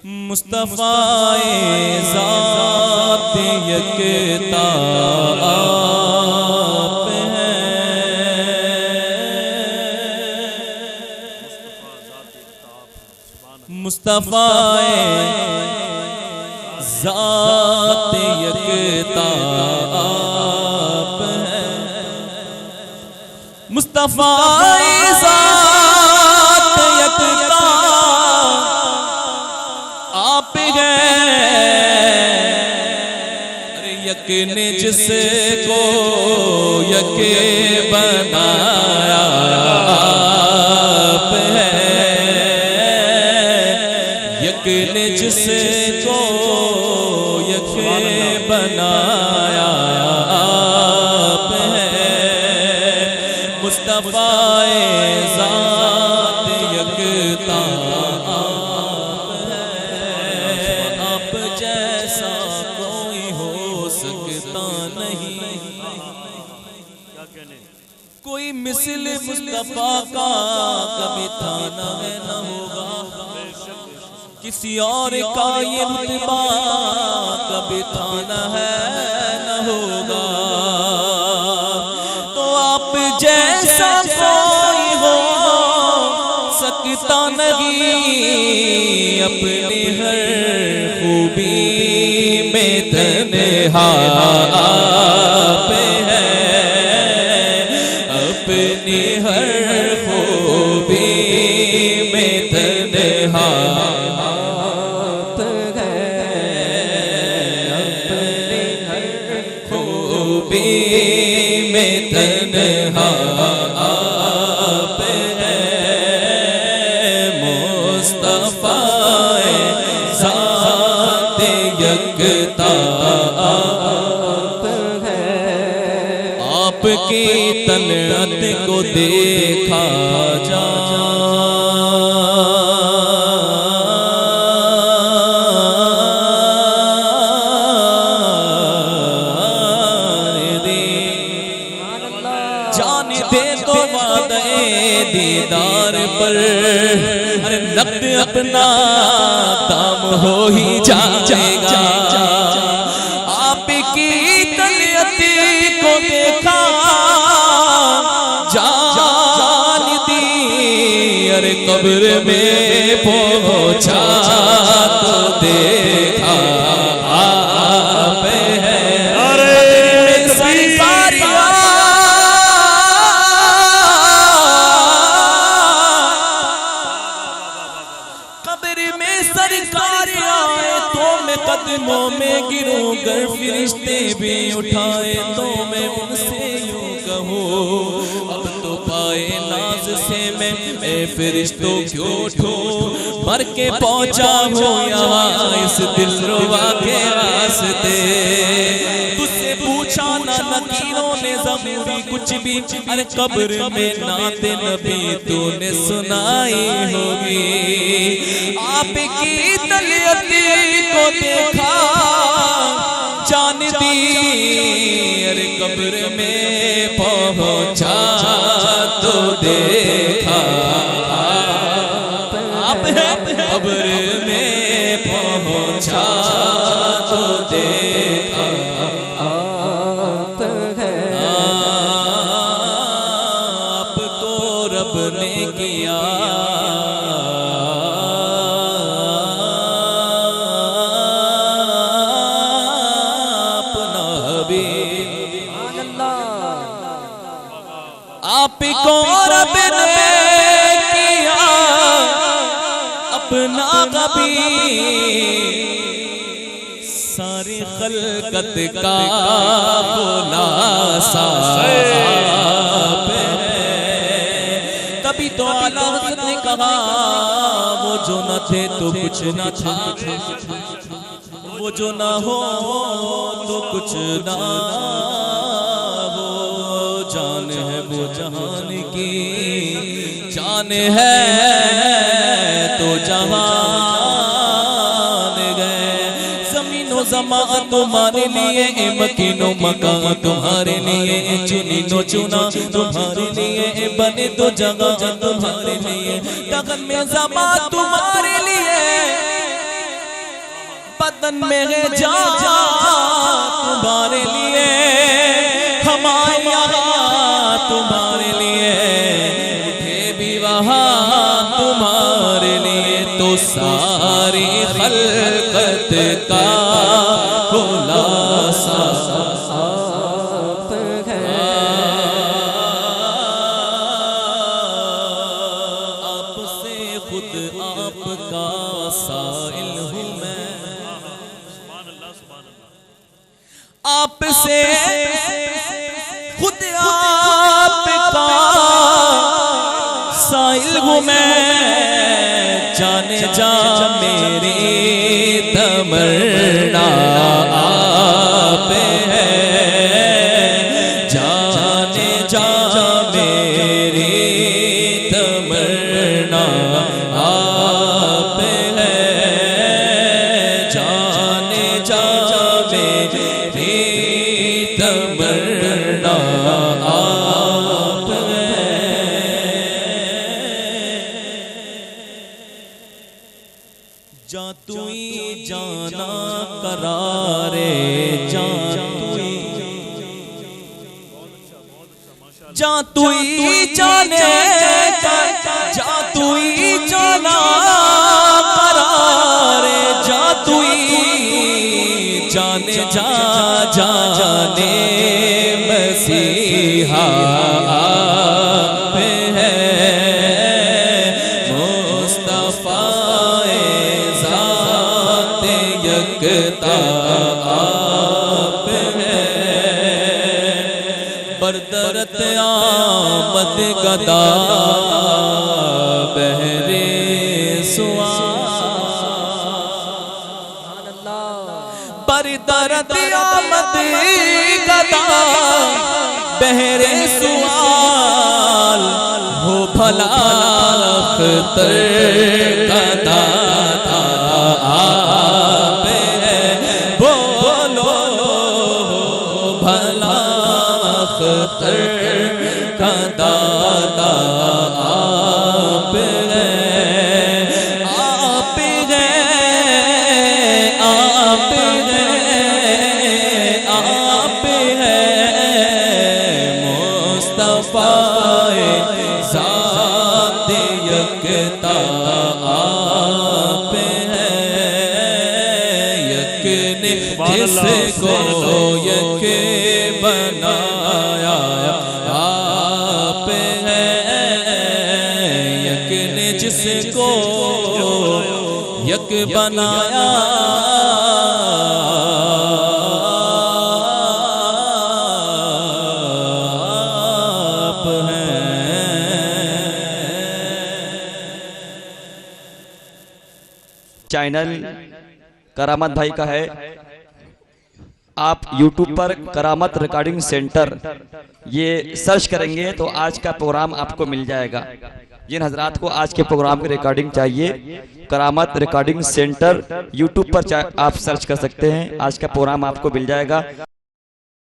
مصطفیٰ ذات یکتا آپ ہیں، مصطفیٰ ذات یکتا آپ ہیں، مصطفیٰ ذات یکتا آپ ہیں، یک نے جس کو یک بنایا آپ ہیں، یک نے جس کو یک بنایا آپ ہیں، مصطفیٰ ذات یکتا آپ ہیں، آپ جیسا کوئی ہو سکتا نہیں، کوئی مثل مصطفیٰ کا کبھی تھا نہ ہوگا، کسی اور کا یہ رتبہ کبھی تھا نہ ہوگا، تو آپ جیسا کوئی ہو سکتا نہیں، اپنی ہر خوبی میں تنہا آپ ہیں، اپنی ہر خوبی میں تنہا میں تنہا آپ ہیں، مصطفیٰ ذات یکتا آپ ہیں، آپ کی طلعت کو دیکھا دیدار پر ہر نقد اپنا دام ہو ہی جائے گا، آپ کی طلعت کو دیکھا جان دی، ارے قبر میں پہنچا تو دیکھا آپ ہیں، قدموں میں گروں گر فرشتے بھی اٹھائے تو میں ان سے یوں کہوں، اب تو پائے ناز سے میں اے فرشتوں کیوں اٹھوں، مر کے پہنچا ہوں یہاں اس دل ربا کے واسطے، تجھ سے پوچھا نہ نکیروں نے ضموری کچھ بھی، ارے قبر میں نعت نبی تو نے سنائی ہوگی، آپ کی طلعت کو دیکھا جان دی، ارے قبر میں پہنچا تو دیکھا آپ ہیں، قبر میں پہنچا تو دیکھا آپ ہیں، آپ کو رب نے کیا آپ کو رب نے کیا اپنا حبیب، ساری خلقت کا خلاصہ آپ ہے، تبھی تو اعلیٰ حضرت نے کہا وہ جو نہ تھے تو کچھ نہ تھا، وہ جو نہ ہو تو کچھ نہ ہو، جان ہے وہ جہان کی، جان ہے تو جہان گئے، زمین و زمان تمہارے لیے، مکین و مکان تمہارے لیے، چنین و چنا تمہارے لیے، بنے تو جگہ تمہارے لیے، دغن میں زمان تمہارے لیے، بدن میں ہے جان تمہارے لیے، ہمارے یہاں تمہارے لیے، اٹھے بھی وہاں تمہارے لیے، تو ساری خلقت کا خلاصہ آپ ہے۔ آپ سے خود آپ کا سائل ہوں میں، آپ سے خود آپ کا سائل ہوں میں، جانے جا میری تمنا آپ ہے، جانے جا میری تمنا آپ ہے، جانے جا میری تمنا آپ ہے۔ جا توئی جانا قرارے جان، جا توئی جانے، جا توئی جانا قرارے، جا توئی جانے، جا جانے مسیحا آپ ہے، یکتا آپ ہے، بردرت آمد گدا بہرے سوال، بردرت آمد گدا بہرے سوال، ہو بھلا اختر کا داتا آپ ہے، بولو بھلا اختر کا داتا آپ ہے، آپ ہے، آپ ہے، آپ ہے، مصطفیٰ ذات یکتا آپ ہے، یک نے جس کو یک بنایا آپ ہے، یک نے جس کو یک بنایا آپ ہے۔ چینل کرامت بھائی کا ہے، آپ یوٹیوب پر کرامت ریکارڈنگ سینٹر یہ سرچ کریں گے تو آج کا پروگرام آپ کو مل جائے گا۔ جن حضرات کو آج کے پروگرام کی ریکارڈنگ چاہیے، کرامت ریکارڈنگ سینٹر یوٹیوب پر آپ سرچ کر سکتے ہیں، آج کا پروگرام آپ کو مل جائے گا۔